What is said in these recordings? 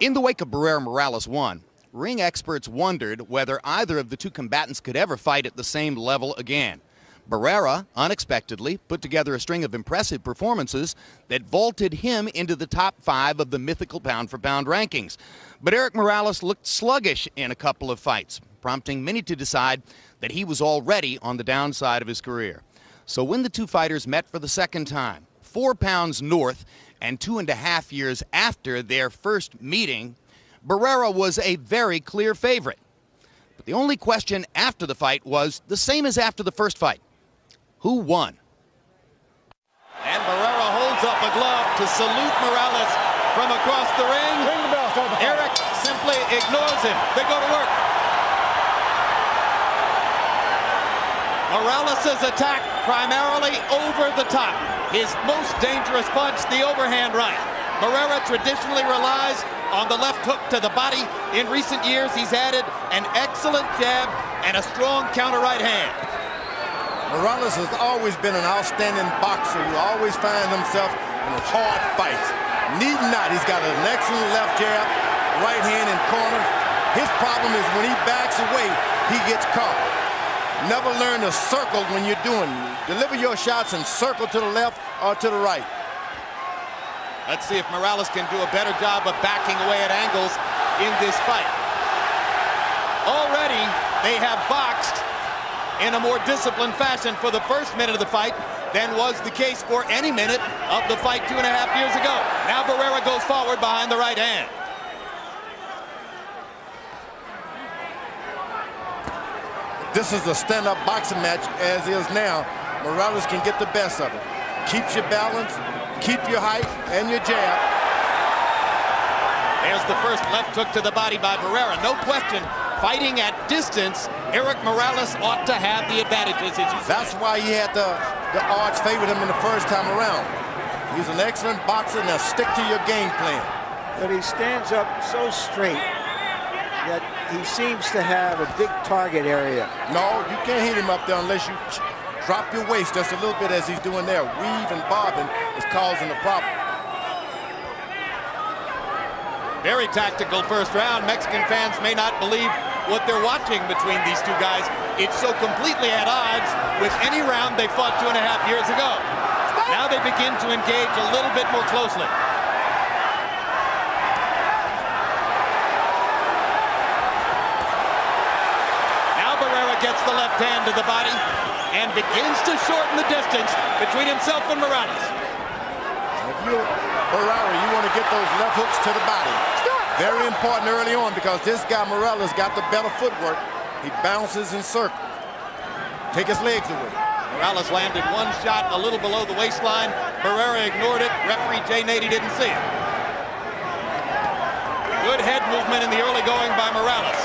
In the wake of Barrera Morales won, ring experts wondered whether either of the two combatants could ever fight at the same level again. Barrera, unexpectedly, put together a string of impressive performances that vaulted him into the top 5 of the mythical pound-for-pound rankings. But Erik Morales looked sluggish in a couple of fights, prompting many to decide that he was already on the downside of his career. So when the two fighters met for the second time, 4 pounds north and 2.5 years after their first meeting, Barrera was a very clear favorite. But the only question after the fight was the same as after the first fight. Who won? And Barrera holds up a glove to salute Morales from across the ring. Ring the bell, start the fight. Erik simply ignores him. They go to work. Morales' attack primarily over the top. His most dangerous punch, the overhand right. Barrera traditionally relies on the left hook to the body. In recent years, he's added an excellent jab and a strong counter right hand. Morales has always been an outstanding boxer who always finds himself in hard fights. Need not, he's got an excellent left jab, right hand in corners. His problem is when he backs away, he gets caught. Never learn to circle when you're doing. Deliver your shots and circle to the left or to the right. Let's see if Morales can do a better job of backing away at angles in this fight. Already, they have boxed in a more disciplined fashion for the first minute of the fight than was the case for any minute of the fight 2.5 years ago. Now Barrera goes forward behind the right hand. This is a stand-up boxing match as is now. Morales can get the best of it. Keeps your balance, keep your height and your jab. There's the first left hook to the body by Barrera. No question, fighting at distance, Erik Morales ought to have the advantages. That's why he had the odds favored him in the first time around. He's an excellent boxer. Now stick to your game plan. But he stands up so straight that he seems to have a big target area. No, you can't hit him up there unless you drop your waist just a little bit as he's doing there. Weave and bobbing is causing the problem. Very tactical first round. Mexican fans may not believe what they're watching between these two guys. It's so completely at odds with any round they fought 2.5 years ago. Now they begin to engage a little bit more closely. Now Barrera gets the left hand to the body and begins to shorten the distance between himself and Morales. If you're Barrera, you want to get those left hooks to the body. Very important early on because this guy Morales got the better footwork. He bounces in circles. Take his legs away. Morales landed one shot a little below the waistline. Barrera ignored it. Referee Jay Nady didn't see it. Good head movement in the early going by Morales.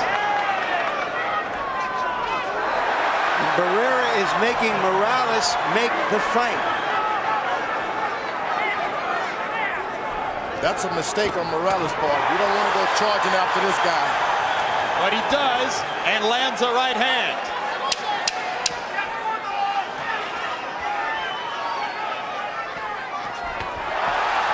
Barrera is making Morales make the fight. That's a mistake on Morales' part. You don't want to go charging after this guy. But he does, and lands a right hand.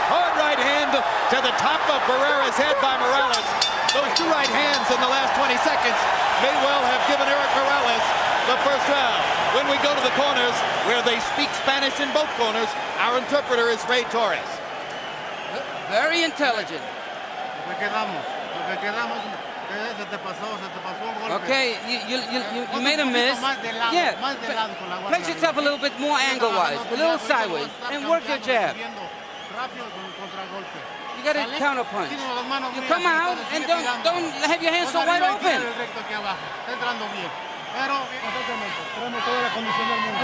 Hard right hand to the top of Barrera's head by Morales. Those two right hands in the last 20 seconds may well have given Erik Morales the first round. When we go to the corners, where they speak Spanish in both corners, our interpreter is Ray Torres. Very intelligent. Okay, you made a miss. Yeah, place yourself a little bit more angle-wise, a little sideways, and work your jab. You got to counter-punch. You come out and don't have your hands so wide open.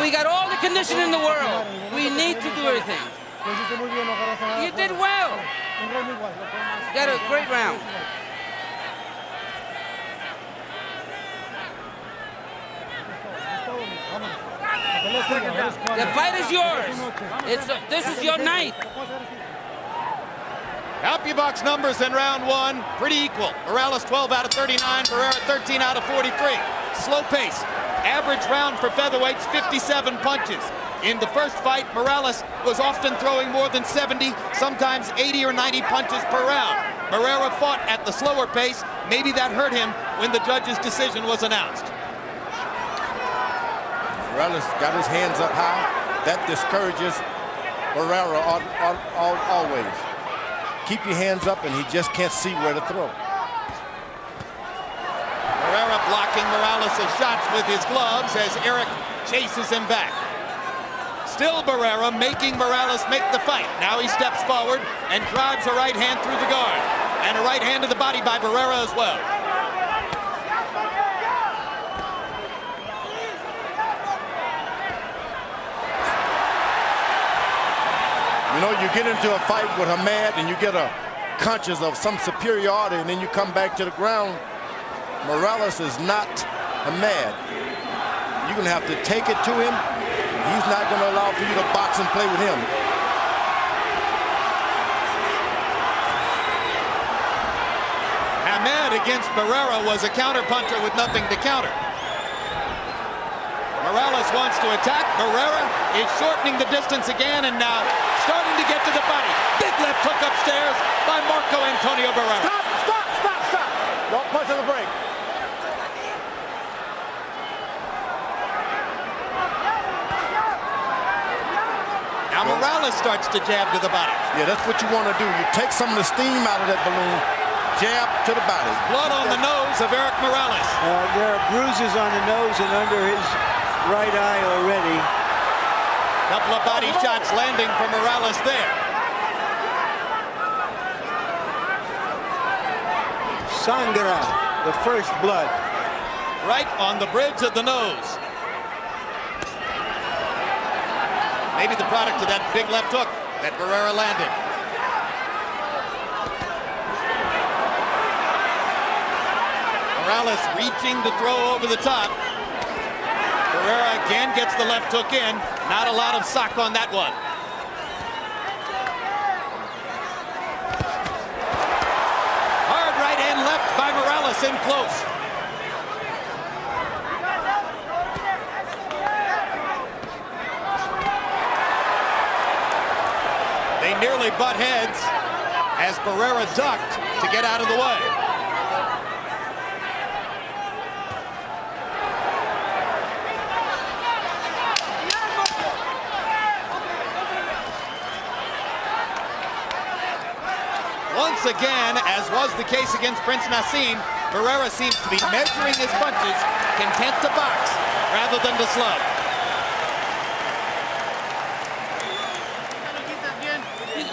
We got all the condition in the world. We need to do everything. You did well. You got a great round. The fight is yours. This is your night. CompuBox numbers in round one, pretty equal. Morales 12 out of 39, Barrera 13 out of 43. Slow pace. Average round for featherweights, 57 punches. In the first fight, Morales was often throwing more than 70, sometimes 80 or 90 punches per round. Barrera fought at the slower pace. Maybe that hurt him when the judge's decision was announced. Morales got his hands up high. That discourages Barrera always. Keep your hands up, and he just can't see where to throw. Barrera blocking Morales' shots with his gloves as Erik chases him back. Still Barrera making Morales make the fight. Now he steps forward and drives a right hand through the guard. And a right hand to the body by Barrera as well. You know, you get into a fight with Hamad and you get a conscious of some superiority, and then you come back to the ground. Morales is not Hamad. You're going to have to take it to him. He's not going to allow for you to box and play with him. Hamad against Barrera was a counterpuncher with nothing to counter. Morales wants to attack. Barrera is shortening the distance again and now starting to get to the body. Big left hook upstairs by Marco Antonio Barrera. Stop. Don't punch on the break. Now Morales starts to jab to the body. Yeah, that's what you want to do. You take some of the steam out of that balloon, jab to the body. Blood on the nose of Erik Morales. There are bruises on the nose and under his right eye already. Couple of body shots landing for Morales there. Sangra, the first blood. Right on the bridge of the nose. Maybe the product of that big left hook that Barrera landed. Morales reaching to throw over the top. Barrera again gets the left hook in. Not a lot of sock on that one. Hard right hand left by Morales in close. They nearly butt heads as Barrera ducked to get out of the way. Once again, as was the case against Prince Nassim, Barrera seems to be measuring his punches, content to box rather than to slug.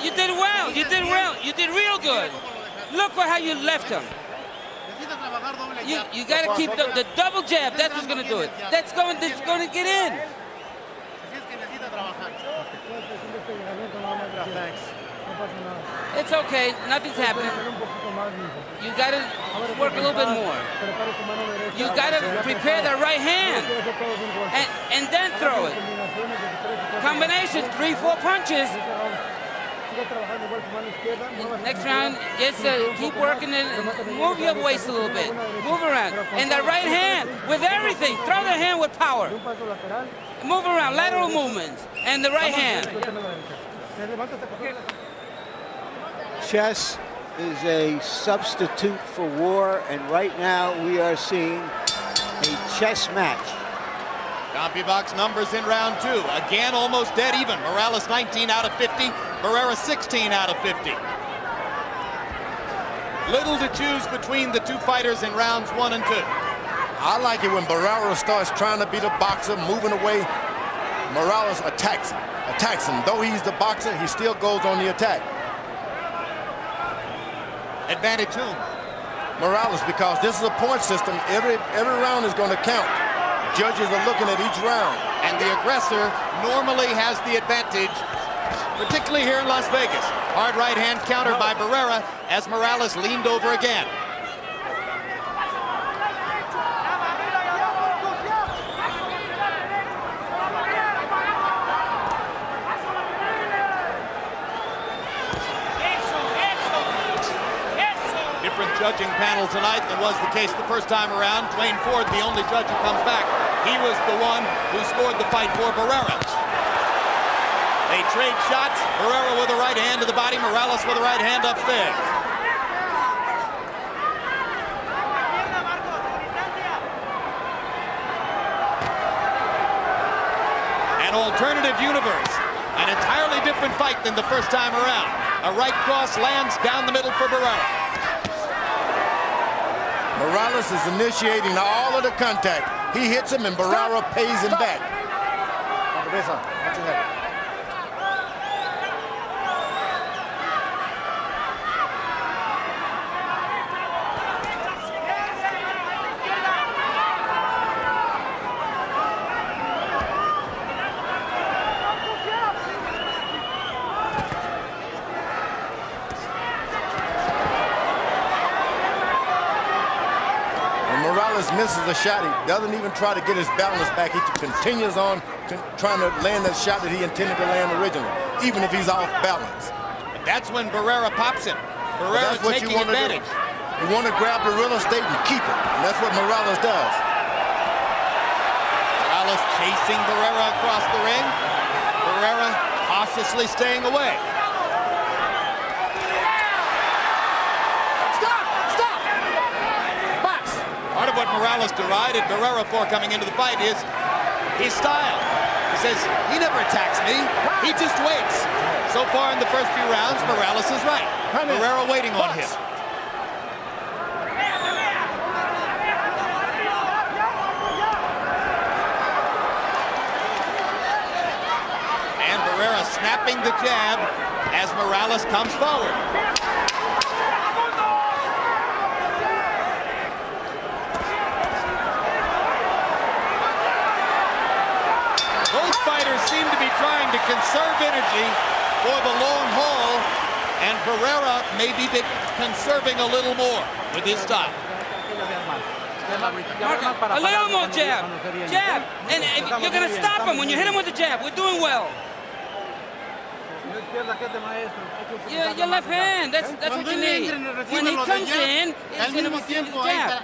You did well. You did well. You did real good. Look how you left him. You got to keep the double jab. That's what's going to do it. That's going to get in. Thanks. It's okay. Nothing's happening. You got to work a little bit more. You got to prepare the right hand and then throw it. Combination, 3-4 punches. Next round, just keep working and move your waist a little bit. Move around. And the right hand with everything. Throw the hand with power. Move around, lateral movements. And the right hand. Chess is a substitute for war, and right now we are seeing a chess match. CompuBox numbers in round 2. Again, almost dead even. Morales 19 out of 50. Barrera 16 out of 50. Little to choose between the two fighters in rounds 1 and 2. I like it when Barrera starts trying to be the boxer, moving away. Morales attacks him. Though he's the boxer, he still goes on the attack. Advantage whom? Morales, because this is a point system. Every round is going to count. Judges are looking at each round. And the aggressor normally has the advantage, particularly here in Las Vegas. Hard right hand counter by Barrera as Morales leaned over again. Different judging panel tonight than was the case the first time around. Dwayne Ford, the only judge who comes back. He was the one who scored the fight for Barrera. They trade shots. Barrera with a right hand to the body. Morales with a right hand upstairs. An alternative universe. An entirely different fight than the first time around. A right cross lands down the middle for Barrera. Morales is initiating all of the contact. He hits him and Barrera pays him back. Misses a shot. He doesn't even try to get his balance back. He continues on trying to land that shot that he intended to land originally, even if he's off balance. And that's when Barrera pops him. Barrera taking advantage. You want to grab the real estate and keep it, and that's what Morales does. Morales chasing Barrera across the ring. Barrera cautiously staying away. Part of what Morales derided Barrera for coming into the fight is his style. He says, he never attacks me, he just waits. So far in the first few rounds, Morales is right. Barrera waiting on him. And Barrera snapping the jab as Morales comes forward. Seem to be trying to conserve energy for the long haul, and Barrera may be conserving a little more with his style. A little more jab. Jab. And you're going to stop him when you hit him with the jab. We're doing well. Your left hand. That's what you need. When he comes in, he's going to receive the jab.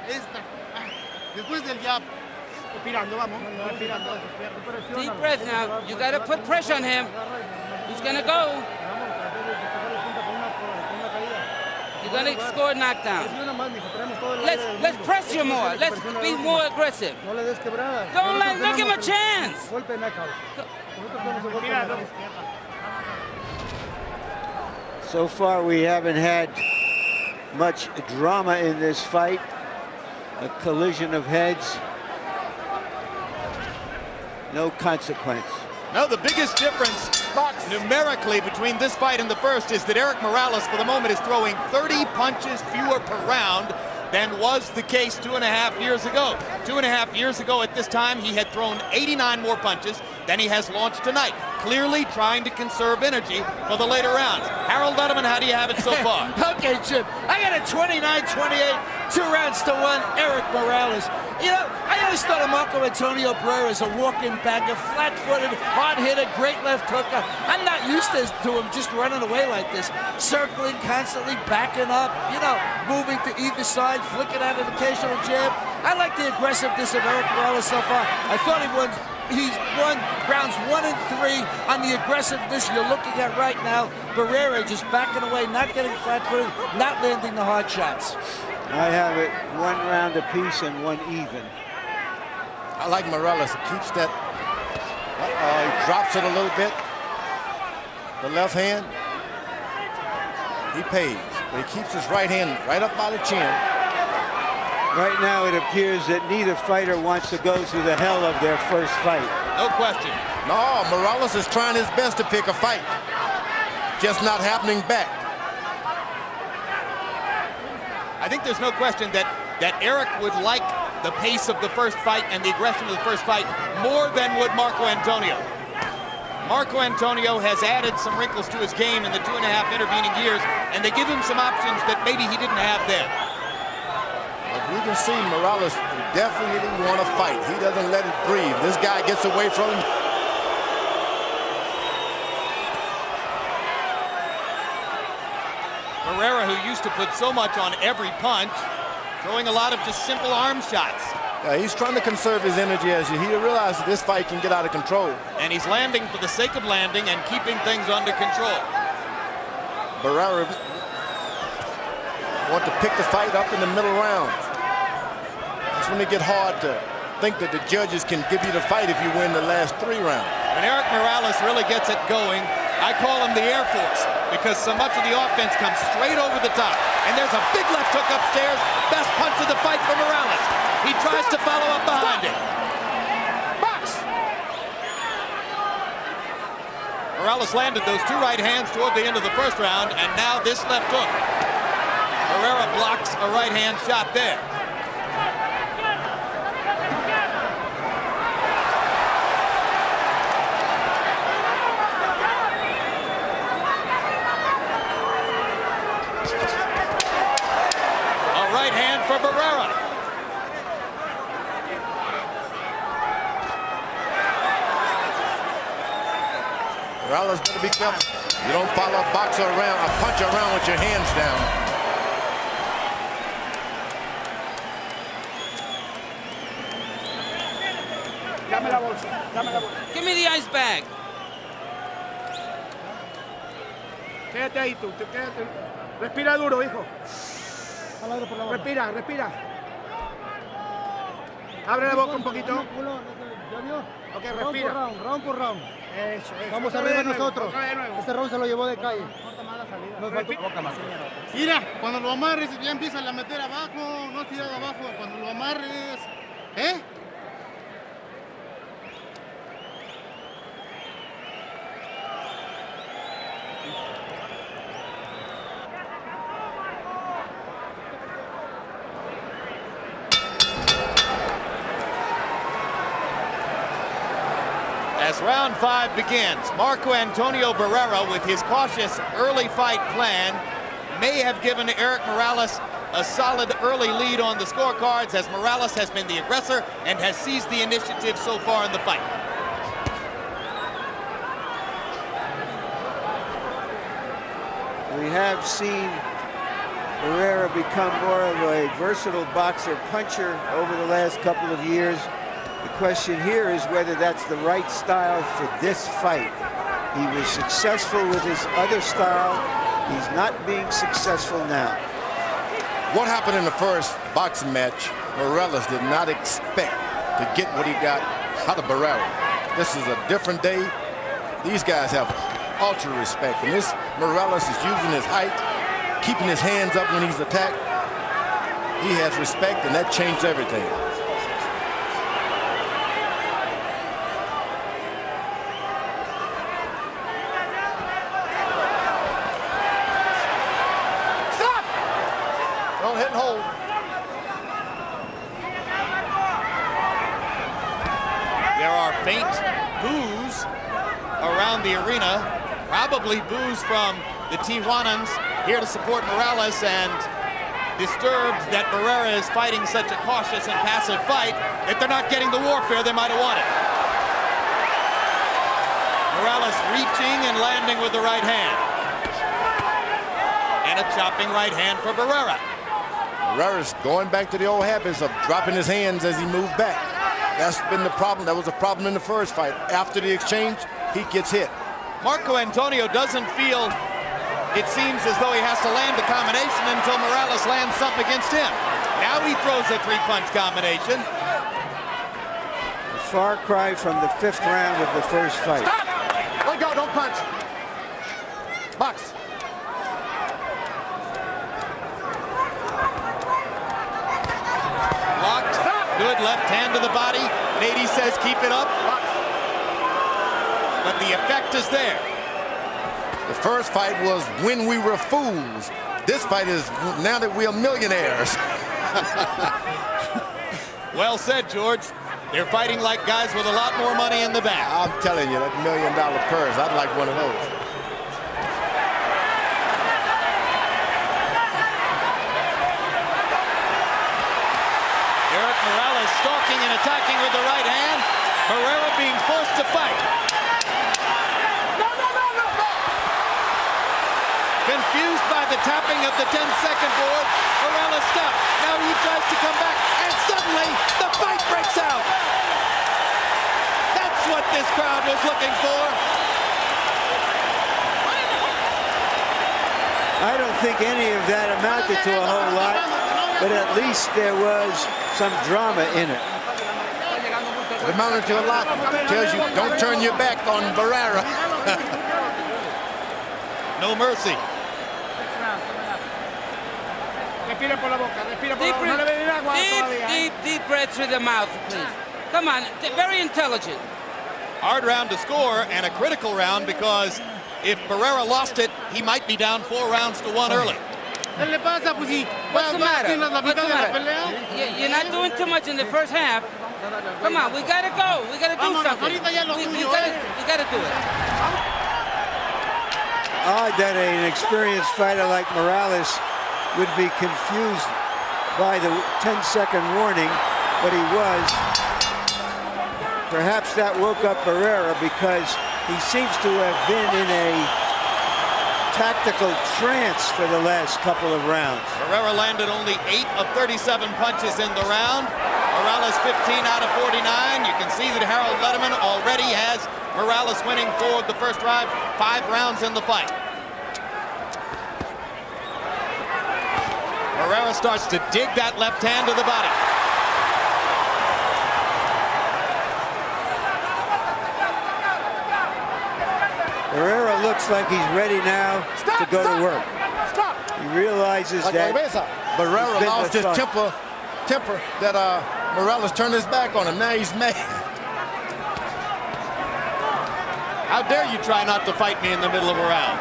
Deep breath now. You got to put pressure on him. He's going to go. You're going to score a knockdown. Let's press you more. Let's be more aggressive. Don't give him a chance. So far, we haven't had much drama in this fight. A collision of heads. No consequence. No, the biggest difference numerically between this fight and the first is that Erik Morales, for the moment, is throwing 30 punches fewer per round than was the case 2.5 years ago. 2.5 years ago at this time, he had thrown 89 more punches than he has launched tonight, clearly trying to conserve energy for the later rounds. Harold Letterman, how do you have it so far? Okay, Jim, I got a 29-28, 2 rounds to 1, Erik Morales. You know, I always thought of Marco Antonio Barrera as a walking bagger, flat-footed, hard hitter, great left hooker. I'm not used to him just running away like this, circling constantly, backing up, you know, moving to either side, flicking out an occasional jab. I like the aggressiveness of Erik Morales so far. I thought he's won rounds 1 and 3 on the aggressiveness you're looking at right now. Barrera just backing away, not getting flat-footed, not landing the hard shots. I have it 1 round apiece and 1 even. I like Morales. He keeps that. He drops it a little bit. The left hand. He pays. But he keeps his right hand right up by the chin. Right now, it appears that neither fighter wants to go through the hell of their first fight. No question. No, Morales is trying his best to pick a fight. Just not happening back. I think there's no question that Erik would like the pace of the first fight and the aggression of the first fight more than would Marco Antonio. Marco Antonio has added some wrinkles to his game in the 2.5 intervening years, and they give him some options that maybe he didn't have then. You can see Morales definitely want to fight. He doesn't let it breathe. This guy gets away from him. Barrera, who used to put so much on every punch, throwing a lot of just simple arm shots. Yeah, he's trying to conserve his energy as he realizes this fight can get out of control. And he's landing for the sake of landing and keeping things under control. Barrera want to pick the fight up in the middle rounds. That's when it get hard to think that the judges can give you the fight if you win the last 3 rounds. When Erik Morales really gets it going, I call him the Air Force because so much of the offense comes straight over the top. And there's a big left hook upstairs. Best punch of the fight for Morales. He tries to follow up behind it. Box! Morales landed those 2 right hands toward the end of the first round, and now this left hook. Barrera blocks a right hand shot there. A right hand for Barrera. Morales better be careful. You don't follow a boxer around, a puncher around with your hands down. Give me the ice bag. Quédate ahí tú, quédate. Respira duro, hijo. Respira, respira. Abre la boca un poquito. Ok, respira. Round por round. Eso. Vamos a ver nosotros. Este round se lo llevó de calle. Mira, cuando lo amarres ya empiezan a meter abajo, no tirar abajo. Cuando lo amarres, ¿eh? As round 5 begins, Marco Antonio Barrera, with his cautious early fight plan, may have given Erik Morales a solid early lead on the scorecards, as Morales has been the aggressor and has seized the initiative so far in the fight. We have seen Barrera become more of a versatile boxer puncher over the last couple of years. The question here is whether that's the right style for this fight. He was successful with his other style. He's not being successful now. What happened in the first boxing match, Morales did not expect to get what he got out of Barrera. This is a different day. These guys have ultra respect. And this Morales is using his height, keeping his hands up when he's attacked. He has respect, and that changed everything. Don't hit and hold. There are faint boos around the arena, probably boos from the Tijuanans here to support Morales, and disturbed that Barrera is fighting such a cautious and passive fight that they're not getting the warfare they might have wanted. Morales reaching and landing with the right hand. And a chopping right hand for Barrera. Barrera's going back to the old habits of dropping his hands as he moved back. That's been the problem. That was a problem in the first fight. After the exchange, he gets hit. Marco Antonio doesn't feel, it seems as though he has to land a combination until Morales lands something against him. Now he throws a 3-punch combination. A far cry from the 5th round of the first fight. Stop! Let go, don't punch. Box. Locked. Good left hand to the body. Nady says keep it up. But the effect is there. The first fight was when we were fools. This fight is now that we are millionaires. Well said, George. They're fighting like guys with a lot more money in the bank. I'm telling you, that $1 million purse, I'd like one of those. Erik Morales stalking and attacking with the right hand. Barrera being forced to fight. Confused by the tapping of the 10-second board, Morales stopped. Now he tries to come back, and suddenly the fight breaks out. That's what this crowd was looking for. I don't think any of that amounted to a whole lot, but at least there was some drama in it. amounted to a lot. Tells you don't turn your back on Barrera. No mercy. Respira por la boca, respira por la boca. No le ve ni agua todavía. Deep breath through the mouth, please. Come on, very intelligent. Hard round to score, and a critical round, because if Barrera lost it, he might be down 4 rounds to 1 early. What's the matter? You're not doing too much in the first half. Come on, we gotta go. We gotta do something. We gotta do it. Odd that an experienced fighter like Morales would be confused by the 10-second warning, but he was. Perhaps that woke up Barrera, because he seems to have been in a tactical trance for the last couple of rounds. Barrera landed only 8 of 37 punches in the round. Morales 15 out of 49. You can see that Harold Letterman already has Morales winning for the first round, 5 rounds in the fight. Barrera starts to dig that left hand to the body. Barrera looks like he's ready now to go to work. He realizes that Barrera lost his temper that Morales turned his back on him. Now he's mad. How dare you try not to fight me in the middle of a round?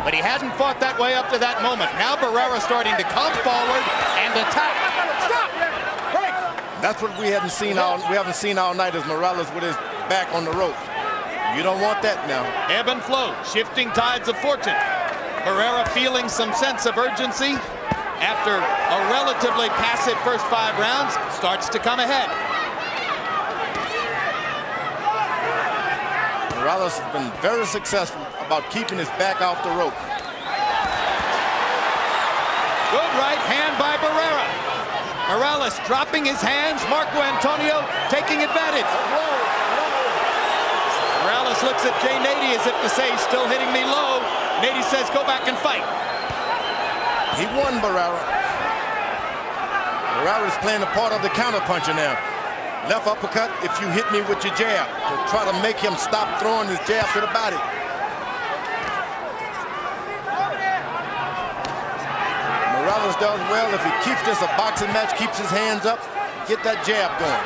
But he hadn't fought that way up to that moment. Now Barrera starting to come forward and attack. Stop! Break! That's what we haven't seen all night, is Morales with his back on the rope. You don't want that now. Ebb and flow, shifting tides of fortune. Barrera feeling some sense of urgency after a relatively passive first 5 rounds, starts to come ahead. Morales has been very successful about keeping his back off the rope. Good right hand by Barrera. Morales dropping his hands. Marco Antonio taking advantage. Morales looks at Jay Nady as if to say, he's still hitting me low. Nady says, go back and fight. He won, Barrera. Barrera's playing the part of the counterpuncher now. Left uppercut if you hit me with your jab, to try to make him stop throwing his jab to the body. Morales does well if he keeps this a boxing match, keeps his hands up, get that jab going.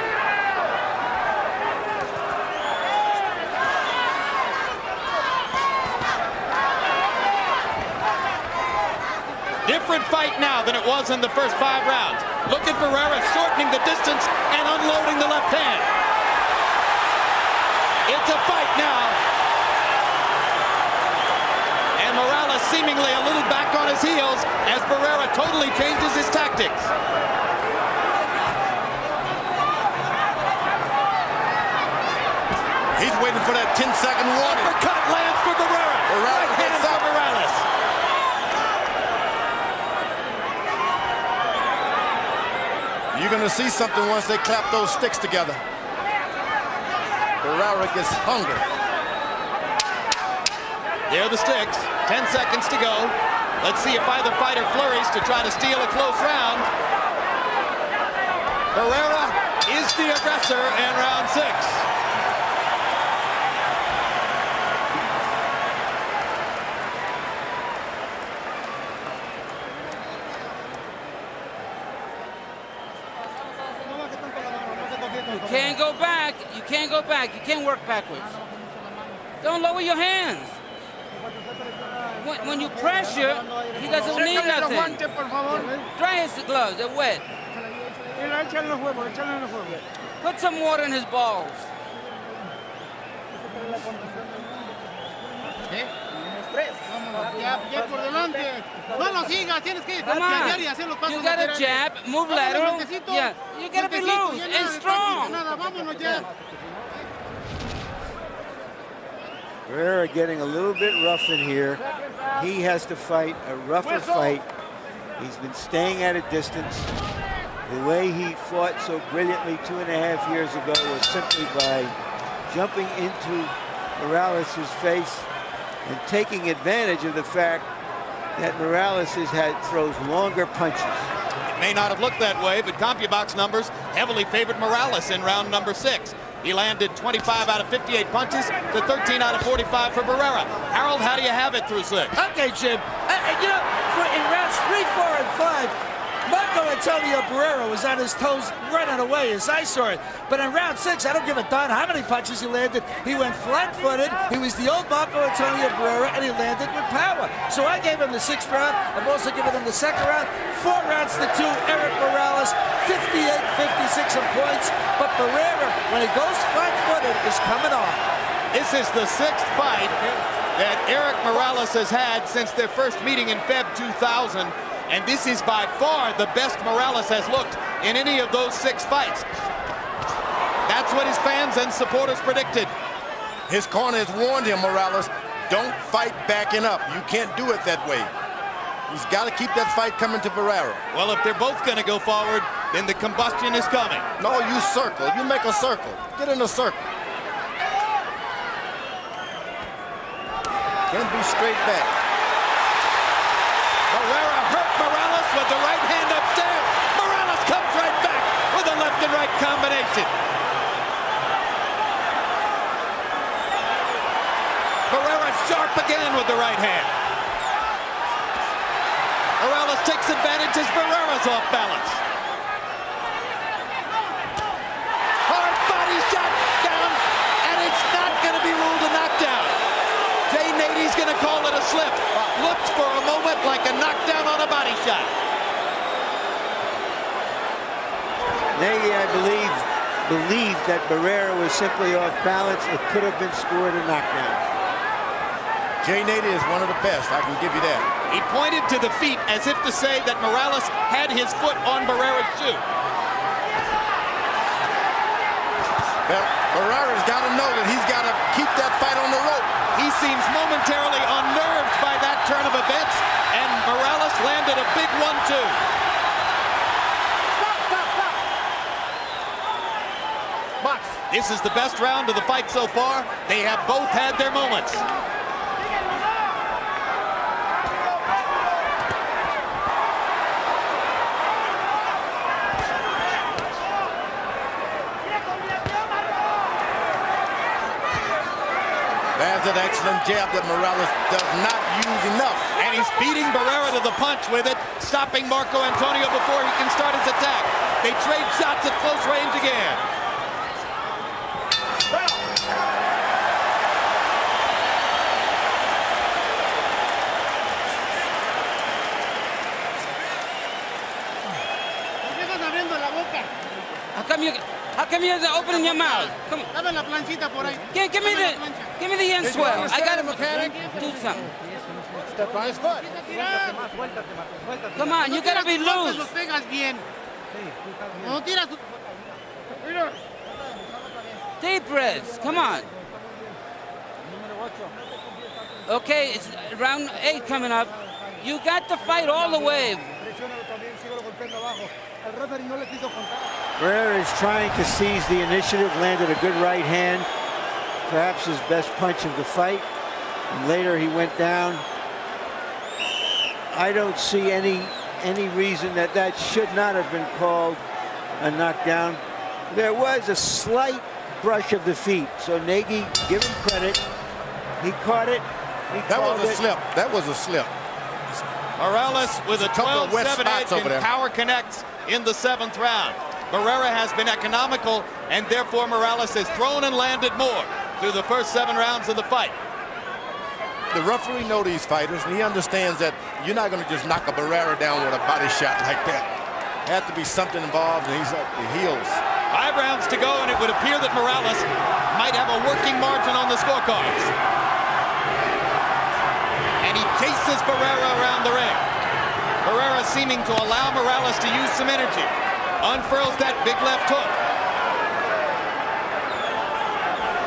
Different fight now than it was in the first 5 rounds. Look at Barrera shortening the distance and unloading the left hand. It's a fight now. And Morales seemingly a little back on his heels as Barrera totally changes his tactics. He's waiting for that 10-second warning. Uppercut lands for Barrera. Right hand for Morales. You're going to see something once they clap those sticks together. Barrera gets hungry. There are the sticks. 10 seconds to go. Let's see if either fighter flurries to try to steal a close round. Barrera is the aggressor in round 6. You can't go back. You can't go back. You can't work backwards. Don't lower your hands. When you pressure, he doesn't need nothing. Dry his gloves. They're wet. Put some water in his balls. Come on. You got to jab, move lateral. Yeah, you got to be loose and strong. Barrera getting a little bit rough in here. He has to fight a rougher fight. He's been staying at a distance. The way he fought so brilliantly 2.5 years ago was simply by jumping into Morales' face and taking advantage of the fact that Morales throws longer punches. may not have looked that way, but CompuBox numbers heavily favored Morales in round number 6. He landed 25 out of 58 punches to 13 out of 45 for Barrera. Harold, how do you have it through 6? Okay, Jim. You know, in rounds 3, 4, and 5, Marco Antonio Barrera was on his toes running away as I saw it. But in round 6, I don't give a darn how many punches he landed. He went flat-footed. He was the old Marco Antonio Barrera, and he landed with power. So I gave him the 6th round. I've also given him the 2nd round. 4 rounds to 2. Erik Morales, 58-56 in points. But Barrera, when he goes flat-footed, is coming on. This is the 6th fight that Erik Morales has had since their first meeting in Feb 2000. And this is by far the best Morales has looked in any of those 6 fights. That's what his fans and supporters predicted. His corner has warned him, Morales, don't fight backing up. You can't do it that way. He's got to keep that fight coming to Barrera. Well, if they're both going to go forward, then the combustion is coming. No, you circle. You make a circle. Get in a circle. Can't be straight back. Barrera hurt Morales with the right hand upstairs. Morales comes right back with a left and right combination. Barrera sharp again with the right hand. Morales takes advantage as Barrera's off balance. Hard body shot down, and it's not going to be ruled a knockdown. Jay Nady's going to call it a slip. Looked for a moment like a knockdown on a body shot. Nagy, I believed that Barrera was simply off balance. It could have been scored a knockdown. Jay Nady is one of the best, I can give you that. He pointed to the feet as if to say that Morales had his foot on Barrera's shoe. Barrera's got to know that he's got to keep that fight on the rope. He seems momentarily unnerved by that turn of events, and Morales landed a big 1-2. Box. This is the best round of the fight so far. They have both had their moments. That's an excellent jab that Morales does not use enough. And he's beating Barrera to the punch with it, stopping Marco Antonio before he can start his attack. They trade shots at close range again. How come you're opening your mouth? Come on. Dame la planchita por ahí. Give me the end swell. I gotta do something. Step on his foot. Come on, you gotta be loose. Los pegas bien. No tiras. Deep breaths. Come on. Okay, it's round 8 coming up. You got to fight all the way. Barrera is trying to seize the initiative, landed a good right hand, perhaps his best punch of the fight. And later he went down. I don't see any reason that should not have been called a knockdown. There was a slight brush of the feet, so Nagy, give him credit. He caught it. That was a slip. That was a slip. Morales with a 12-7 edge and power connects in the 7th round. Barrera has been economical, and therefore Morales has thrown and landed more through the first 7 rounds of the fight. The referee knows these fighters, and he understands that you're not going to just knock a Barrera down with a body shot like that. There has to be something involved, and he's at the heels. 5 rounds to go, and it would appear that Morales might have a working margin on the scorecards. And he chases Barrera around the ring. Barrera seeming to allow Morales to use some energy. Unfurls that big left hook.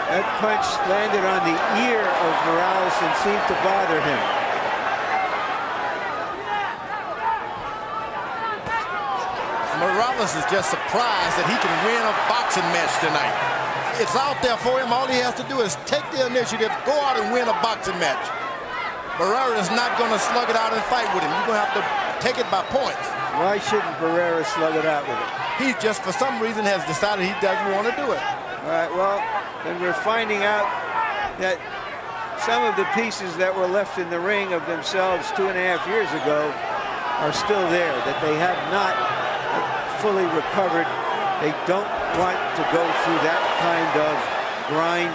That punch landed on the ear of Morales and seemed to bother him. Morales is just surprised that he can win a boxing match tonight. It's out there for him. All he has to do is take the initiative, go out and win a boxing match. Barrera is not going to slug it out and fight with him. You're going to have to take it by points. Why shouldn't Barrera slug it out with it? He just, for some reason, has decided he doesn't want to do it. All right, well, then we're finding out that some of the pieces that were left in the ring of themselves 2.5 years ago are still there, that they have not fully recovered. They don't want to go through that kind of grind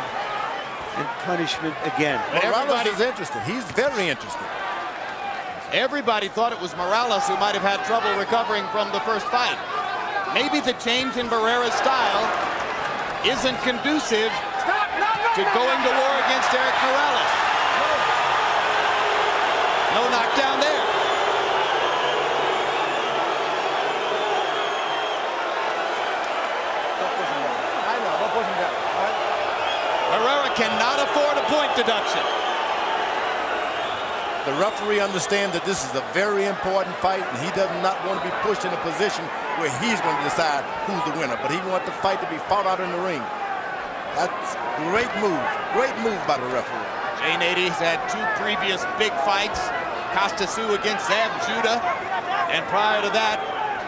and punishment again. Morales is interested. He's very interested. Everybody thought it was Morales who might have had trouble recovering from the first fight. Maybe the change in Barrera's style isn't conducive to going to war against Erik Morales. No knockdown there. Barrera cannot afford a point deduction. The referee understands that this is a very important fight, and he does not want to be pushed in a position where he's going to decide who's the winner, but he wants the fight to be fought out in the ring. That's great move by the referee. Jay Nady's had 2 previous big fights, Costasu against Zab Judah, and prior to that,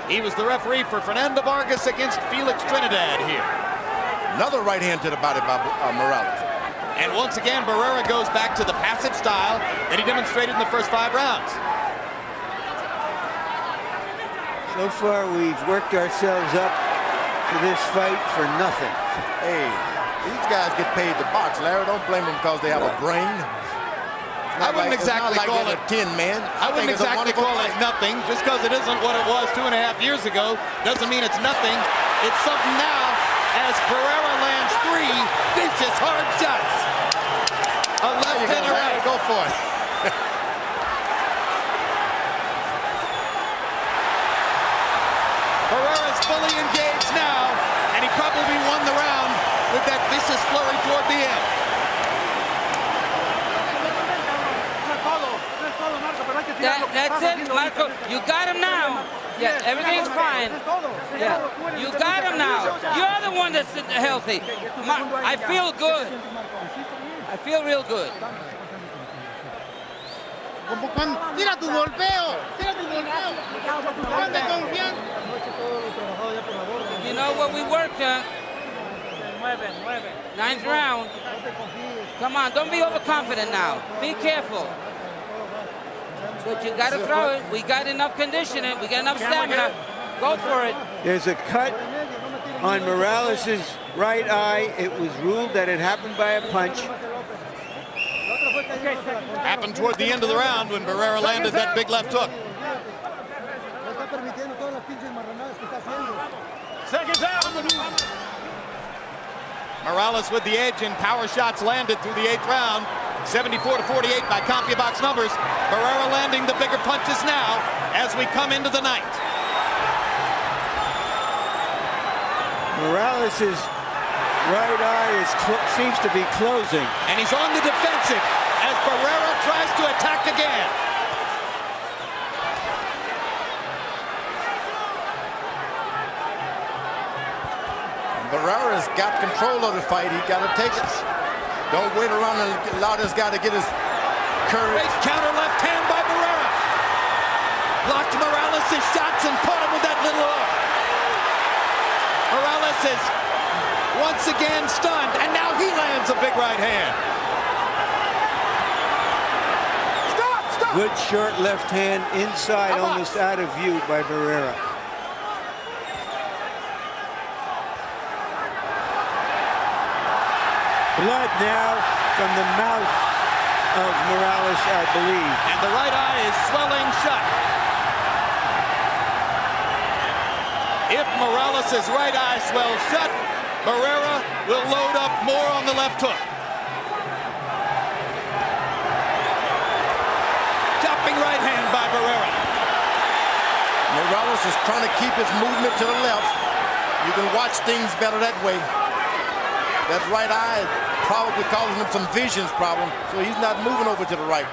he was the referee for Fernando Vargas against Felix Trinidad here. Another right hand to the body by Morales. And once again, Barrera goes back to the passive style that he demonstrated in the first 5 rounds. So far, we've worked ourselves up to this fight for nothing. Hey, these guys get paid to box, Larry. Don't blame them because they have a brain. I wouldn't exactly call it 10 man. I wouldn't exactly call it nothing. Just because it isn't what it was 2.5 years ago doesn't mean it's nothing. It's something now as Barrera lands 3 vicious hard shots. A left and a right. Go for it. Barrera's fully engaged now, and he probably won the round with that vicious flurry toward the end. That's it, Marco. You got him now. Yeah, everything's fine. Yeah, you got him now. You're the one that's healthy. I feel good. I feel real good. Tira tu golpeo. Tira tu golpeo. Ponte confianza. You know what we worked on? 9th round. Come on, don't be overconfident now. Be careful. But you got to throw it. We got enough conditioning. We got enough stamina. Go for it. There's a cut on Morales' right eye. It was ruled that it happened by a punch. Happened toward the end of the round when Barrera landed that big left hook. Morales with the edge and power shots landed through the 8th round. 74-48 by CompuBox numbers. Barrera landing the bigger punches now as we come into the 9th. Morales' right eye seems to be closing. And he's on the defensive as Barrera tries to attack again. Barrera's got control of the fight. He got to take it. Don't wait around and allow this guy to get his courage. Great counter left hand by Barrera. Blocked Morales' shots and caught him with that little hook. Morales is once again stunned, and now he lands a big right hand. Stop! Good short left hand inside, almost out of view by Barrera. Blood now from the mouth of Morales, I believe. And the right eye is swelling shut. If Morales' right eye swells shut, Barrera will load up more on the left hook. Chopping right hand by Barrera. Morales is trying to keep his movement to the left. You can watch things better that way. That right eye probably causing him some vision problem, so he's not moving over to the right.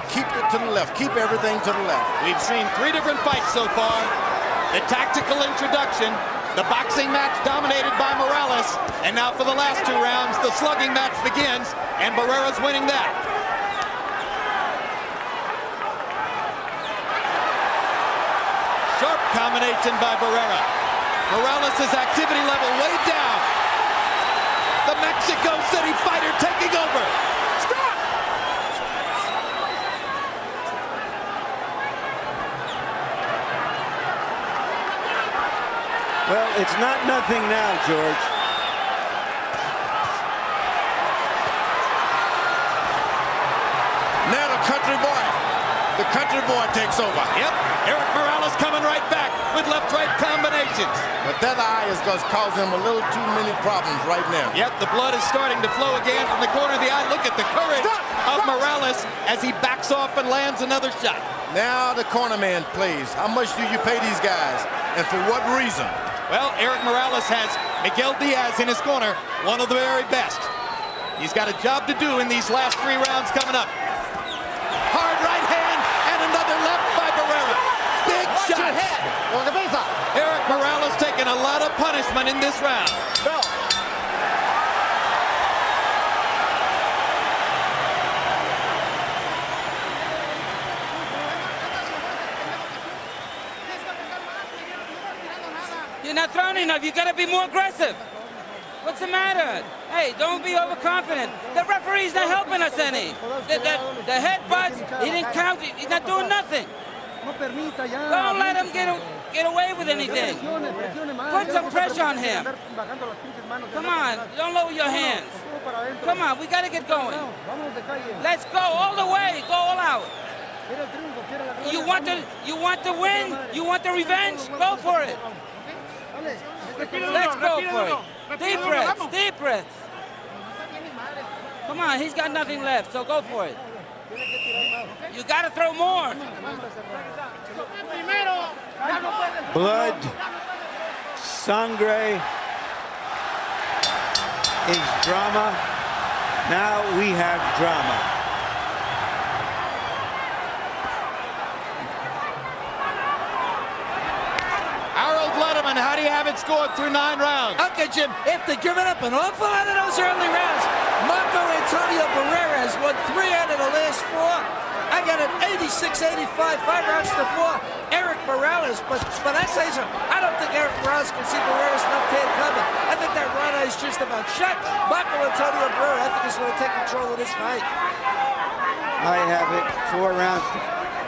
Keep it to the left. Keep everything to the left. We've seen 3 different fights so far. The tactical introduction, the boxing match dominated by Morales, and now for the last 2 rounds, the slugging match begins, and Barrera's winning that. Sharp combination by Barrera. Morales' activity level way down. The Mexico City fighter taking over. Stop! Well, it's not nothing now, George. Now the country boy takes over. Yep, Erik Morales coming right back with left-right combinations. But that eye is going to cause him a little too many problems right now. Yep, the blood is starting to flow again from the corner of the eye. Look at the courage of Morales as he backs off and lands another shot. Now the corner man plays. How much do you pay these guys, and for what reason? Well, Erik Morales has Miguel Diaz in his corner, one of the very best. He's got a job to do in these last 3 rounds coming up. Hard right hand and another left by Barrera. Big shot. Erik Morales taking a lot of punishment in this round. You're not throwing enough. You got to be more aggressive. What's the matter? Hey, don't be overconfident. The referee's not helping us any. The headbutts, he didn't count. He's not doing nothing. Don't let him get away with anything. Put some pressure on him. Come on, don't lower your hands. Come on, we got to get going. Let's go all the way. Go all out. You want to win? You want the revenge? Go for it. Let's go for it. Deep breaths, deep breaths. Come on, he's got nothing left, so go for it. You got to throw more. Blood, sangre is drama. Now we have drama. How do you have it scored through 9 rounds? Okay, Jim, after giving up an awful lot of those early rounds, Marco Antonio Barrera has won 3 out of the last 4. I got an 86-85, 5 rounds to 4. Erik Morales, but I say so, I don't think Erik Morales can see Barrera's left hand coming. I think that right eye is just about shut. Marco Antonio Barrera, I think, is going to take control of this fight. I have it 4 rounds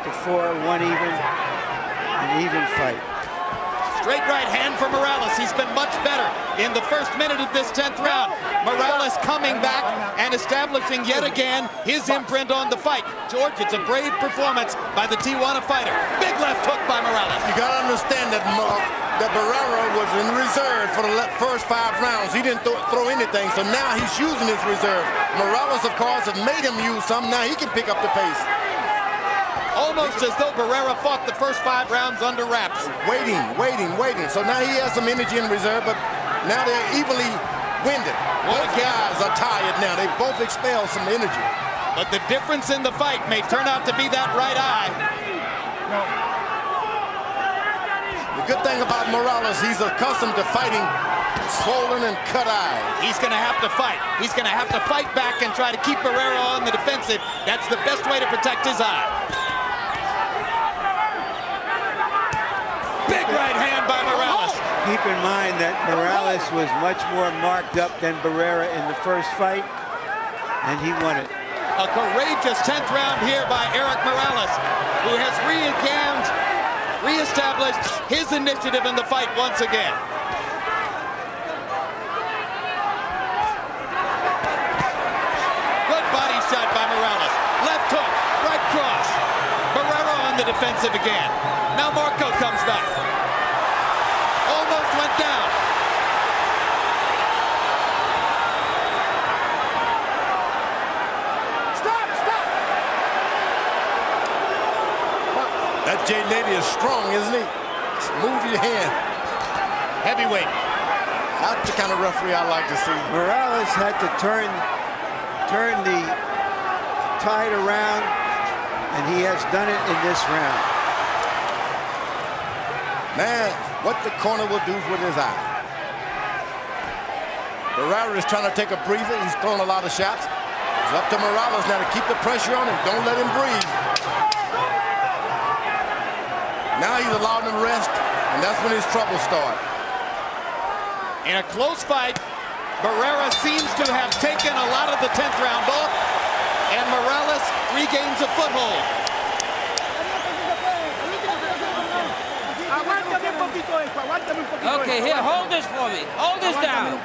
to 4, 1 even, an even fight. Straight right hand for Morales. He's been much better in the first minute of this 10th round. Morales coming back and establishing yet again his imprint on the fight. George, it's a brave performance by the Tijuana fighter. Big left hook by Morales. You got to understand that Barrera was in reserve for the first 5 rounds. He didn't throw anything, so now he's using his reserve. Morales, of course, has made him use some. Now he can pick up the pace. Almost as though Barrera fought the first 5 rounds under wraps. Waiting. So now he has some energy in reserve, but now they're evenly winded. Both guys are tired now. They both expelled some energy. But the difference in the fight may turn out to be that right eye. The good thing about Morales, he's accustomed to fighting swollen and cut eyes. He's going to have to fight. He's going to have to fight back and try to keep Barrera on the defensive. That's the best way to protect his eye. Big right hand by Morales. Keep in mind that Morales was much more marked up than Barrera in the first fight, and he won it. A courageous 10th round here by Erik Morales, who has reestablished his initiative in the fight once again. Good body shot by Morales. Left hook, right cross. Barrera on the defensive again. Now Marco comes back. Almost went down. Stop! That J Nady is strong, isn't he? Just move your hand. Heavyweight. That's the kind of referee I like to see. Morales had to turn the tide around, and he has done it in this round. Man, what the corner will do with his eye. Barrera is trying to take a breather. He's throwing a lot of shots. It's up to Morales now to keep the pressure on him. Don't let him breathe. Now he's allowed him to rest. And that's when his trouble starts. In a close fight, Barrera seems to have taken a lot of the 10th round off, and Morales regains a foothold. Okay, here, hold this for me. Hold this down.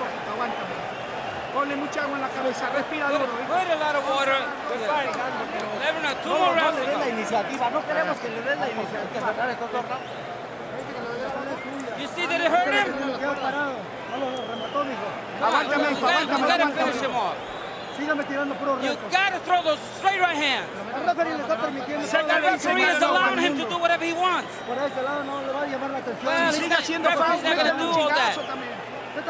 Ponle mucha agua en la cabeza, respira duro. Put a lot of water. 2 more rounds to go. No queremos que le den la iniciativa. You see that it hurt him? You gotta finish him off. You gotta throw those straight right hands. The referee is allowing him to do whatever he wants. Well, he's not gonna do all that. He's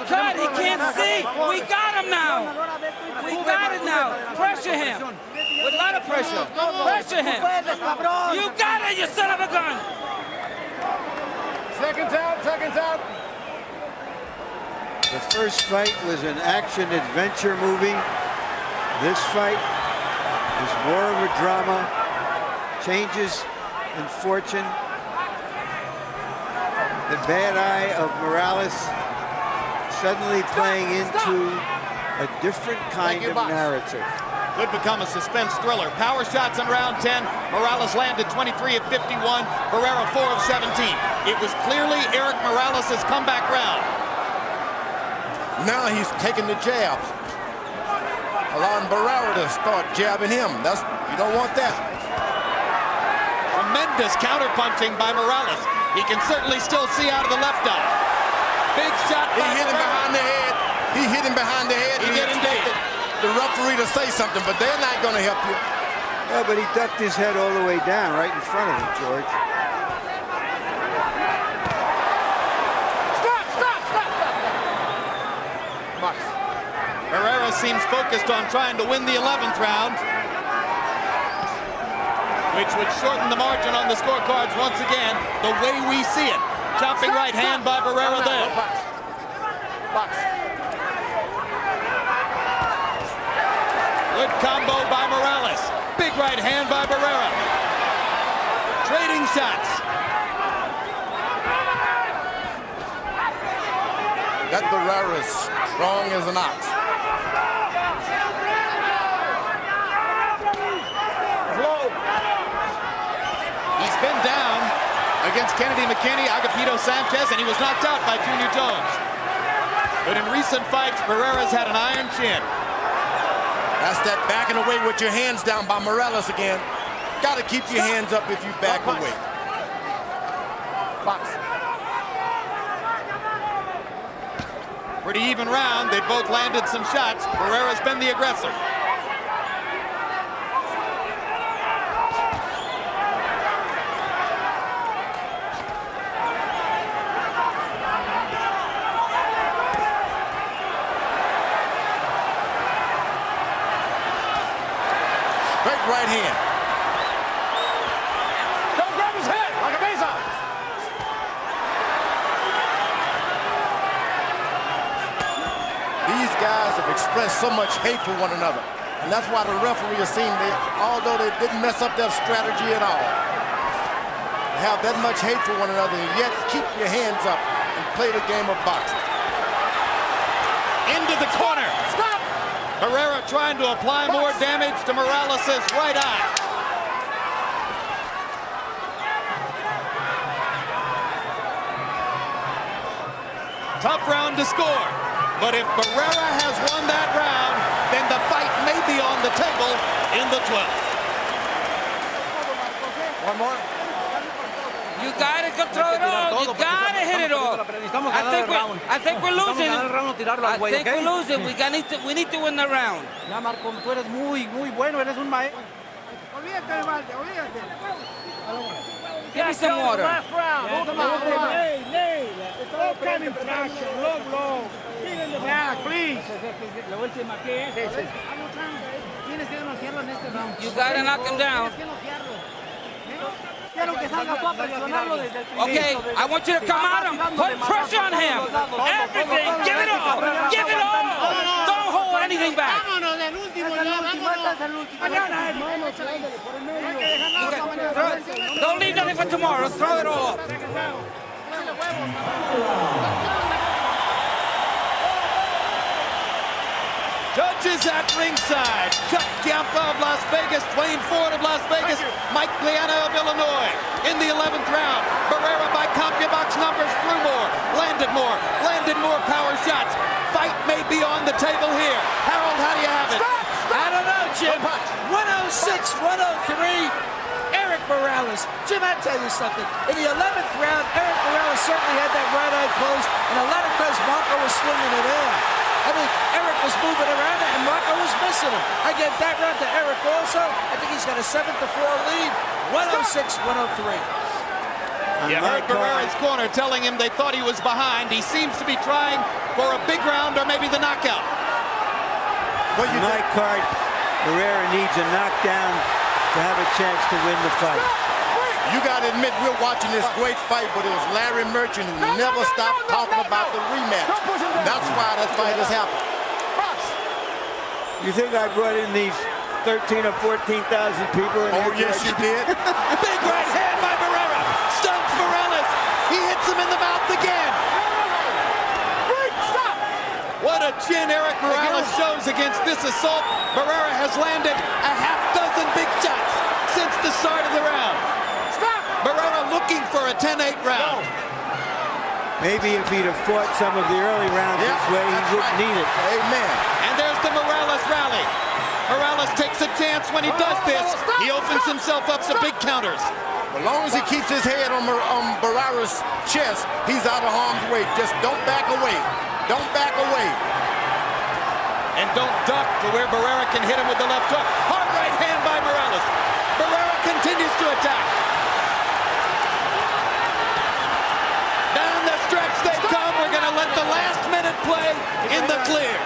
cut, he can't see. We got him now. We got it now. Pressure him. With a lot of pressure. Pressure him. You got it, you son of a gun. Seconds out, seconds out. The first fight was an action-adventure movie. This fight is more of a drama. Changes in fortune. The bad eye of Morales suddenly playing into a different kind of narrative. Could become a suspense thriller. Power shots in round 10. Morales landed 23 of 51. Barrera 4 of 17. It was clearly Erik Morales' comeback round. Now he's taking the jabs, allowing Barrera to start jabbing him. You don't want that. Tremendous counterpunching by Morales. He can certainly still see out of the left eye. Big shot by He hit him behind the head. He hit him behind the head. He did indeed. The referee to say something, but they're not going to help you. Yeah, but he ducked his head all the way down right in front of him, George. Barrera seems focused on trying to win the 11th round, which would shorten the margin on the scorecards once again, the way we see it. Chopping right hand by Barrera there. Good combo by Morales. Big right hand by Barrera. Trading shots. That Barrera is strong as an ox. He's been down against Kennedy McKinney, Agapito Sanchez, and he was knocked out by Junior Jones. But in recent fights, Barrera's had an iron chin. That's that backing away with your hands down by Morales again. Got to keep your hands up if you back away. Pretty even round. They both landed some shots. Barrera's been the aggressor. Straight right hand. Don't grab his head like a base on. These guys have expressed so much hate for one another. And that's why the referee has seen that, although they didn't mess up their strategy at all, they have that much hate for one another, and yet keep your hands up and play the game of boxing. Into the corner. Stop! Barrera trying to apply more damage to Morales' right eye. Tough round to score. But if Barrera has won that round, then the fight may be on the table in the 12th. One more. You gotta go throw it all. You gotta hit it all. I think we're losing. I think we're losing. We need to win the round. Ya, Marco, tú eres muy bueno. Eres un maestro. Olvídate de Valde, olvídate. Give me some water. Last round. No kind of pressure. Low. Get in the back, please. La última, ¿qué es? Tienes que noquearlo en este round. You gotta knock him down. Quiero que salgas tú a presionarlo desde el principio. Okay, I want you to come at him. Put pressure on him. Everything. Give it all. Give it all. Don't hold anything back. Vámonos del último, ya, vámonos. Mañana, Don't leave for tomorrow. Throw it all up. Judges at ringside. Chuck Giampa of Las Vegas, Dwayne Ford of Las Vegas, Mike Liana of Illinois. In the 11th round, Barrera by CompuBox numbers threw more, landed more power shots. Fight may be on the table here. Harold, how do you have it? I don't know, Jim. 106, 103. Erik Morales. Jim, I'll tell you something. In the 11th round, Erik Morales certainly had that right eye closed, and a lot of times Marco was swinging it in. I mean, Erik was moving around and Marco was missing him. I give that round to Erik also. I think he's got a 7-4 lead. 106, 103. You heard Barrera's corner telling him they thought he was behind. He seems to be trying for a big round or maybe the knockout. On my card, Barrera needs a knockdown to have a chance to win the fight. You got to admit, we're watching this great fight, but it was Larry Merchant who never stopped talking about the rematch. That's why that fight has happened. You think I brought in these 13 or 14,000 people? Oh, yes, you did. Big right hand by Barrera. Stuns Morales. He hits him in the mouth again. What a chin Erik Morales shows against this assault. Barrera has landed a half dozen big shots since the start of the round. Barrera looking for a 10-8 round. Maybe if he'd have fought some of the early rounds this way, he wouldn't need it. Amen. And there's the Morales rally. Morales takes a chance when he does this. He opens himself up to big counters. As long as he keeps his head on Barrera's chest, he's out of harm's way. Just don't back away. Don't back away. And don't duck to where Barrera can hit him with the left hook. Hard right hand by Morales. Barrera continues to attack. Down the stretch they come. We're going to let the last minute play in the clear.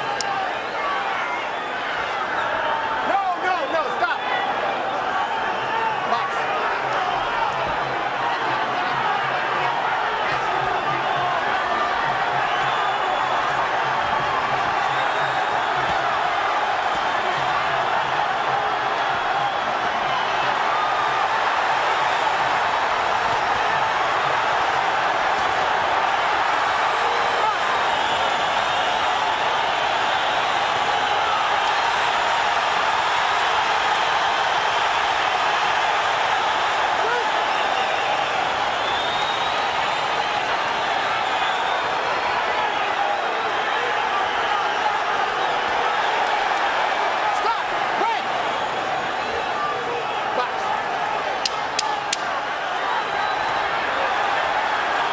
No, stop. Box.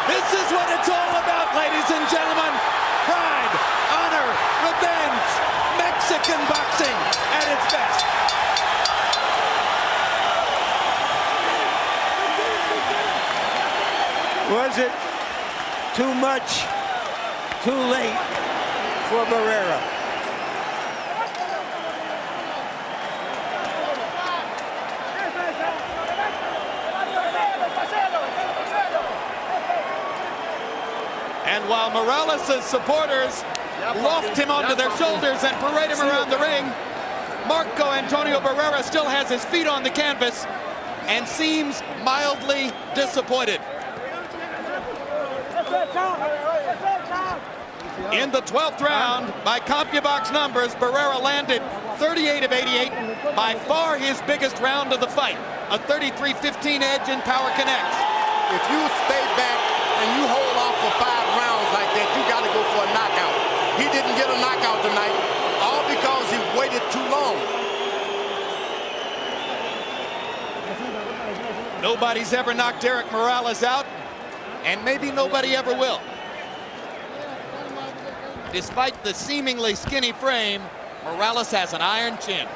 This is what it's all about, ladies and gentlemen. Pride, honor, revenge. Mexican boxing at its best. Was it too much, too late for Barrera? And while Morales' supporters loft him onto their shoulders and parade him around the ring, Marco Antonio Barrera still has his feet on the canvas and seems mildly disappointed. In the 12th round, by CompuBox numbers, Barrera landed 38 of 88, by far his biggest round of the fight, a 33-15 edge in power connects. If you stay back and you hold off for 5 rounds like that, you got to go for a knockout. He didn't get a knockout tonight, all because he waited too long. Nobody's ever knocked Erik Morales out, and maybe nobody ever will. Despite the seemingly skinny frame, Morales has an iron chin.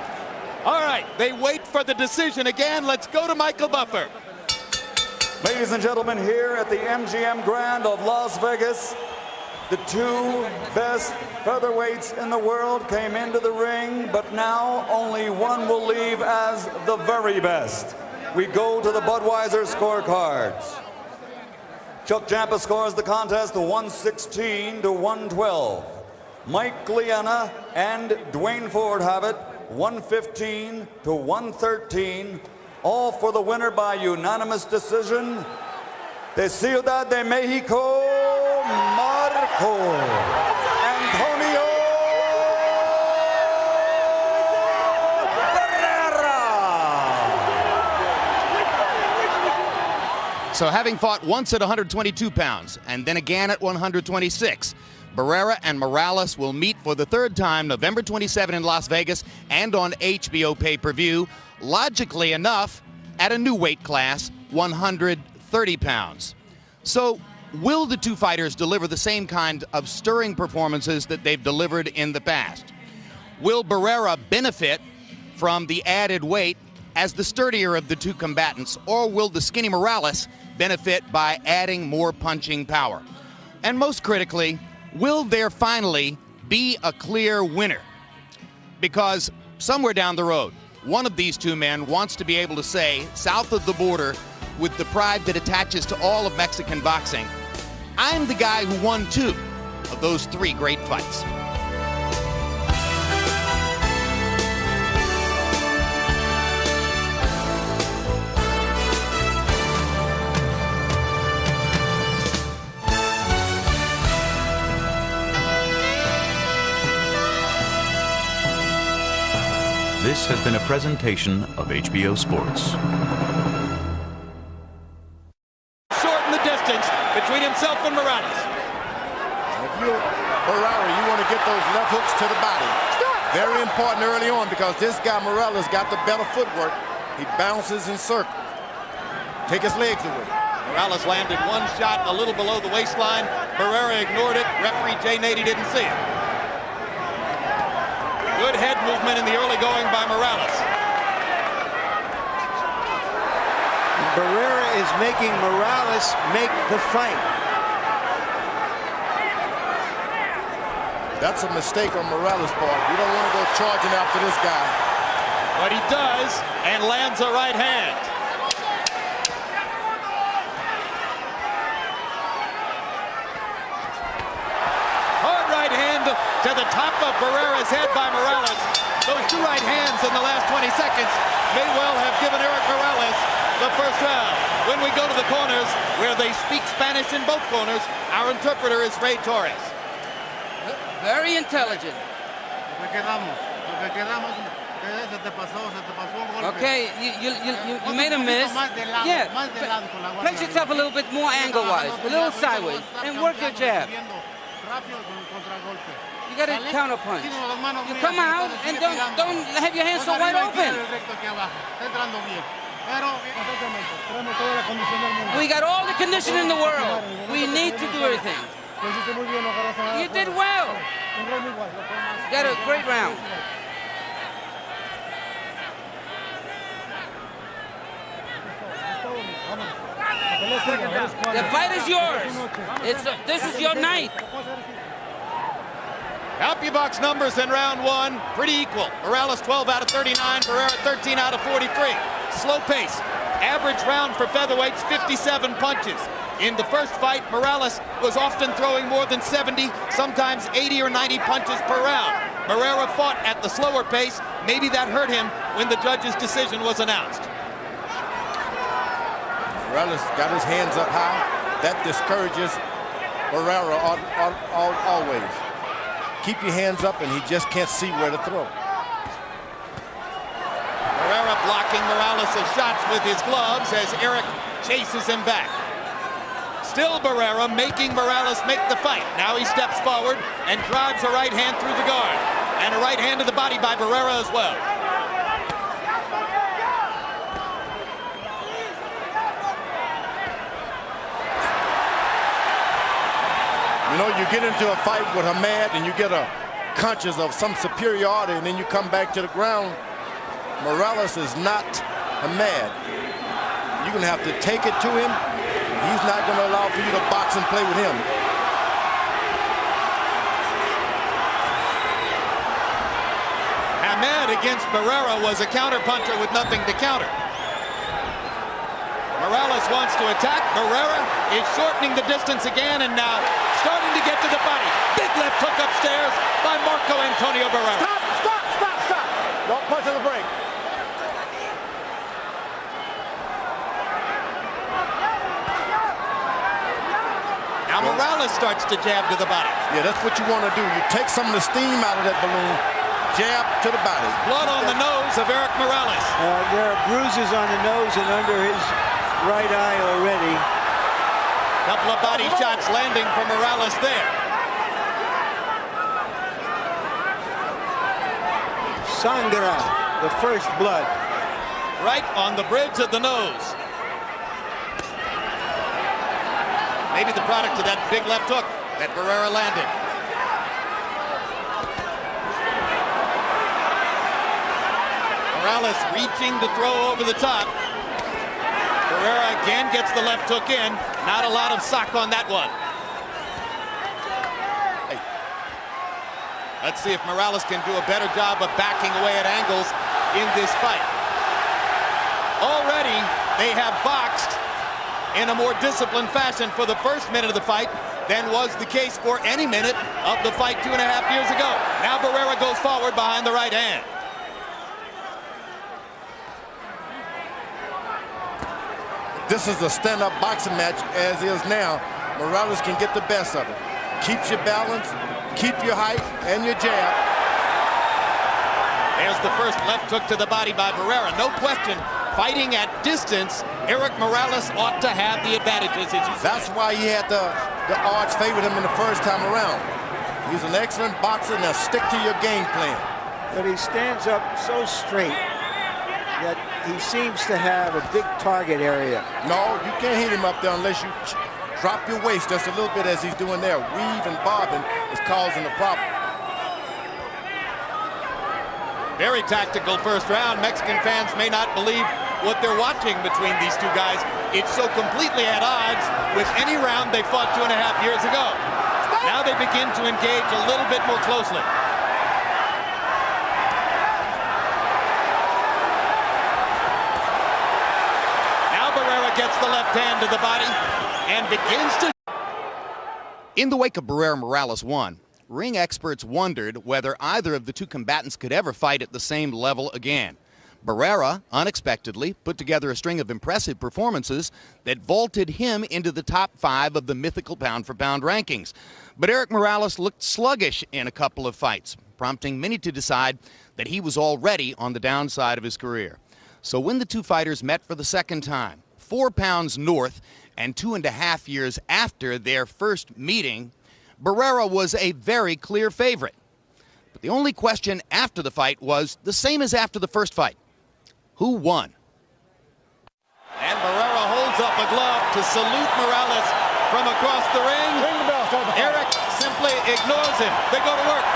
All right, they wait for the decision again. Let's go to Michael Buffer. Ladies and gentlemen, here at the MGM Grand of Las Vegas, the 2 best featherweights in the world came into the ring, but now only one will leave as the very best. We go to the Budweiser scorecards. Chuck Giampa scores the contest 116 to 112. Mike Liana and Dwayne Ford have it 115 to 113. all for the winner by unanimous decision, de Ciudad de Mexico, Marco Antonio Barrera. So having fought once at 122 pounds and then again at 126, Barrera and Morales will meet for the third time November 27 in Las Vegas and on HBO pay-per-view, logically enough, at a new weight class, 130 pounds. So will the two fighters deliver the same kind of stirring performances that they've delivered in the past? Will Barrera benefit from the added weight as the sturdier of the two combatants, or will the skinny Morales benefit by adding more punching power? And most critically, will there finally be a clear winner? Because somewhere down the road, one of these two men wants to be able to say, south of the border, with the pride that attaches to all of Mexican boxing, I'm the guy who won 2 of those 3 great fights. This has been a presentation of HBO Sports. Shorten the distance between himself and Morales. If you're Barrera, you want to get those left hooks to the body. Very important early on, because this guy Morales got the better footwork. He bounces in circles. Take his legs away. Morales landed one shot a little below the waistline. Barrera ignored it. Referee Jay Nady didn't see it. Good head movement in the early going by Morales. Barrera is making Morales make the fight. That's a mistake on Morales' part. You don't want to go charging after this guy. But he does, and lands a right hand. Hard right hand to the top of Barrera's head by Morales. Those 2 right hands in the last 20 seconds may well have given Erik Morales the first round. When we go to the corners, where they speak Spanish in both corners, our interpreter is Ray Torres. Very intelligent. Okay, you made a miss. Yeah, place yourself a little bit more angle-wise, a little sideways, and work your jab. You got to counter punch. You come out and don't have your hands so wide open. We got all the condition in the world. We need to do everything. You did well. You got a great round. The fight is yours. This is your night. CompuBox numbers in round 1, pretty equal. Morales 12 out of 39, Barrera 13 out of 43. Slow pace. Average round for featherweights, 57 punches. In the first fight, Morales was often throwing more than 70, sometimes 80 or 90 punches per round. Barrera fought at the slower pace. Maybe that hurt him when the judge's decision was announced. Morales got his hands up high. That discourages Barrera always. Keep your hands up, and he just can't see where to throw. Barrera blocking Morales' shots with his gloves as Erik chases him back. Still Barrera making Morales make the fight. Now he steps forward and drives a right hand through the guard. And a right hand to the body by Barrera as well. You know, you get into a fight with Hamad and you get a conscious of some superiority, and then you come back to the ground. Morales is not Hamad. You're going to have to take it to him. He's not going to allow for you to box and play with him. Hamad against Barrera was a counterpuncher with nothing to counter. Morales wants to attack. Barrera is shortening the distance again, and now starting to get to the body. Big left hook upstairs by Marco Antonio Barrera. Stop! Don't punch on the break. Morales starts to jab to the body. Yeah, that's what you want to do. You take some of the steam out of that balloon, jab to the body. Blood on the nose of Erik Morales. There are bruises on the nose and under his right eye already. Couple of body shots landing for Morales there. Sangra, the first blood. Right on the bridge of the nose. Maybe the product of that big left hook that Barrera landed. Morales reaching to throw over the top. Barrera again gets the left hook in. Not a lot of sock on that one. Let's see if Morales can do a better job of backing away at angles in this fight. Already, they have boxed in a more disciplined fashion for the first minute of the fight than was the case for any minute of the fight 2.5 years ago. Now Barrera goes forward behind the right hand. This is a stand-up boxing match as is now. Morales can get the best of it. Keeps your balance, keep your height, and your jab. There's the first left hook to the body by Barrera. No question, fighting at distance, Erik Morales ought to have the advantages. That's why he had the odds favored him in the first time around. He's an excellent boxer. Now stick to your game plan. But he stands up so straight that he seems to have a big target area. No, you can't hit him up there unless you drop your waist just a little bit as he's doing there. Weave and bobbing is causing the problem. Very tactical first round. Mexican fans may not believe what they're watching between these two guys. It's so completely at odds with any round they fought 2.5 years ago. Now they begin to engage a little bit more closely. Gets the left hand to the body and begins to... In the wake of Barrera Morales 1, ring experts wondered whether either of the two combatants could ever fight at the same level again. Barrera, unexpectedly, put together a string of impressive performances that vaulted him into the top 5 of the mythical pound-for-pound rankings. But Erik Morales looked sluggish in a couple of fights, prompting many to decide that he was already on the downside of his career. So when the two fighters met for the second time, 4 pounds north and 2.5 years after their first meeting, Barrera was a very clear favorite. But the only question after the fight was the same as after the first fight. Who won? And Barrera holds up a glove to salute Morales from across the ring. Erik simply ignores him. They go to work.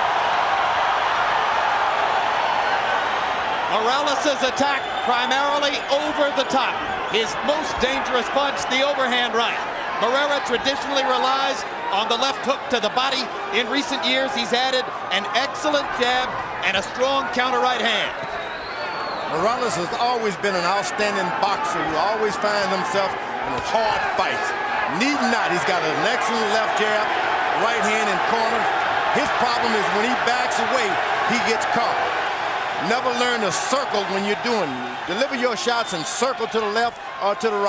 Morales' attack primarily over the top. His most dangerous punch, the overhand right. Barrera traditionally relies on the left hook to the body. In recent years, he's added an excellent jab and a strong counter right hand. Morales has always been an outstanding boxer. You always find himself in hard fights. Need not, he's got an excellent left jab, right hand in corners. His problem is when he backs away, he gets caught. Never learn to circle when you're doing. Deliver your shots and circle to the left or to the right.